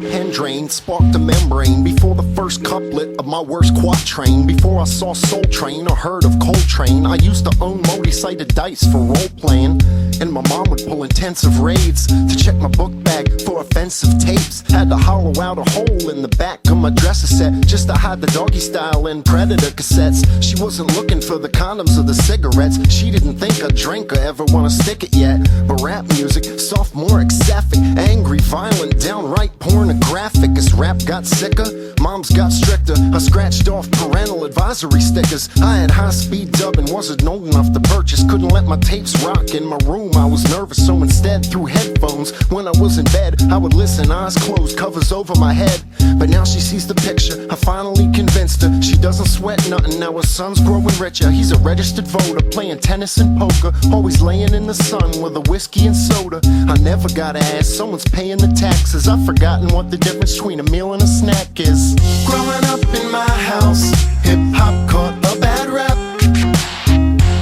pen drained, sparked a membrane before the first couplet of my worst quatrain. Before I saw Soul Train or heard of Coltrane, I used to own multi-sided dice for role-playing, and my mom would pull intensive raids to check my book bag for offensive tapes. Had to hollow out a hole in the back of my dresser set just to hide the Doggy Style and Predator cassettes. She wasn't looking for the condoms or the cigarettes. She didn't think a drinker ever wanna stick it yet. But rap music, sophomoric, sapphic, angry, violent, downright pornographic. As rap got sicker, moms got stricter. I scratched off parental advisory stickers. I had high-speed dub and wasn't old enough to purchase. Couldn't let my tapes rock in my room, I was nervous, so instead through headphones when I was in bed I would listen, eyes closed, covers over my head. But now she sees the picture, I finally convinced her. She doesn't sweat nothing, now her son's growing richer. He's a registered voter, playing tennis and poker, always laying in the sun with a whiskey and soda. I never gotta ask, someone's paying the taxes. I've forgotten what the difference between a meal and a snack is. Growing up in my house, hip-hop caught a bad rap.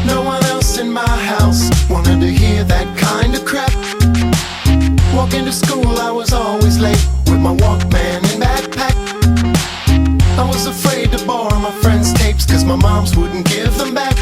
No one else in my house wanted to hear that kind of crap. Walking to school, I was always late with my Walkman and backpack. I was afraid to borrow my friends' tapes, cause my moms wouldn't give them back.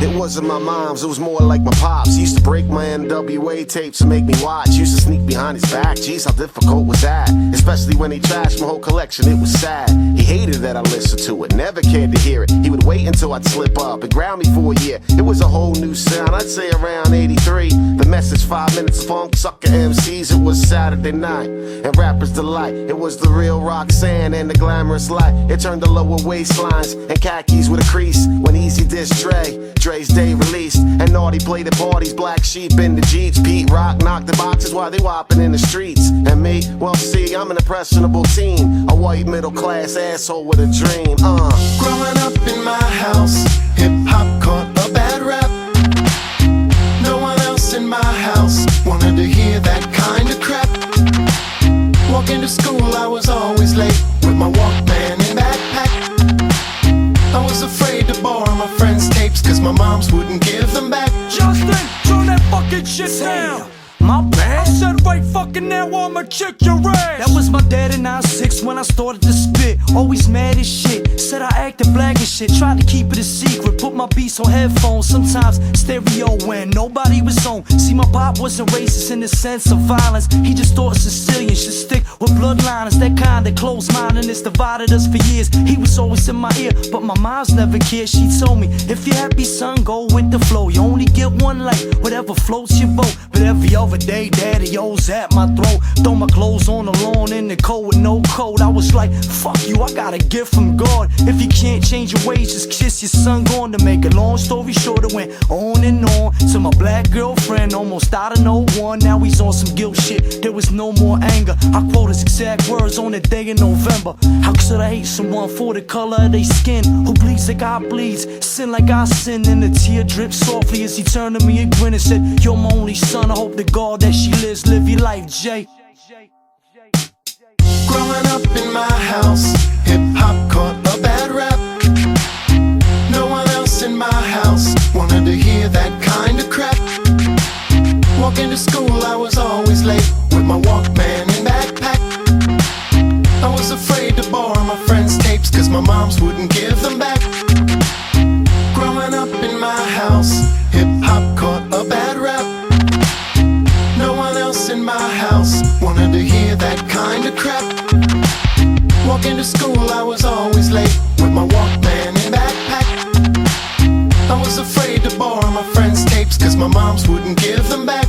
It wasn't my mom's, it was more like my pops. He used to break my NWA tapes and make me watch. Used to sneak behind his back, jeez, how difficult was that? Especially when he trashed my whole collection, it was sad. He hated that I listened to it, never cared to hear it. He would wait until I'd slip up and ground me for a year. It was a whole new sound, I'd say around 83. The message, 5 minutes funk, sucker MCs. It was Saturday night, and rappers' delight. It was the real Roxanne and the glamorous light. It turned the lower waistlines and khakis with a crease. When Easy dissed Dre's day released, and Naughty played at parties, Black Sheep in the Jeeps. Pete Rock knocked the boxes while they whopping in the streets. And me, well see, I'm an impressionable teen, a white middle class asshole with a dream. Growing up in my house, hip-hop caught a bad rap. No one else in my house wanted to hear that kind of crap. Walking to school, I was always late with my Walkman and backpack. I was afraid to borrow my friends' tapes, cause my moms wouldn't give them back. Justin, turn that fucking shit down. My bad. I said right fucking now, I'ma kick your ass. That was my dad in '96 when I started to spit. Always mad as shit, said I acted black as shit. Tried to keep it a secret, put my beats on headphones. Sometimes stereo when nobody was on. See, my pop wasn't racist in the sense of violence. He just thought Sicilians should stick with bloodliners. That kind of close-mindedness divided us for years. He was always in my ear, but my mom's never cared. She told me, if you're happy, son, go with the flow. You only get one life, whatever floats your boat. But every other day, daddy O's at my throat. Throw my clothes on the lawn in the cold with no coat. I was like, fuck you, I got a gift from God. If you can't change your ways, just kiss your son gone. To make a long story short, it went on and on. To my black girlfriend, almost out of no one. Now he's on some guilt shit, there was no more anger. I quote his exact words on the day in November. How could I hate someone for the color of their skin? Who bleeds like I bleeds, sin like I sin. And the tear dripped softly as he turned to me and grinned and said, you're my only son, I hope to God that she lives. Live your life, Jay. Growing up in my house, hip-hop caught a bad rap. No one else in my house wanted to hear that kind of crap. Walking to school, I was always late with my Walkman and backpack. I was afraid to borrow my friends' tapes, cause my moms wouldn't give them back. Growing up in my house, hip-hop caught a bad rap. No one else in my house wanted to hear that kind of crap. Walking to school, I was always late with my Walkman and backpack. I was afraid to borrow my friends' tapes, cause my moms wouldn't give them back.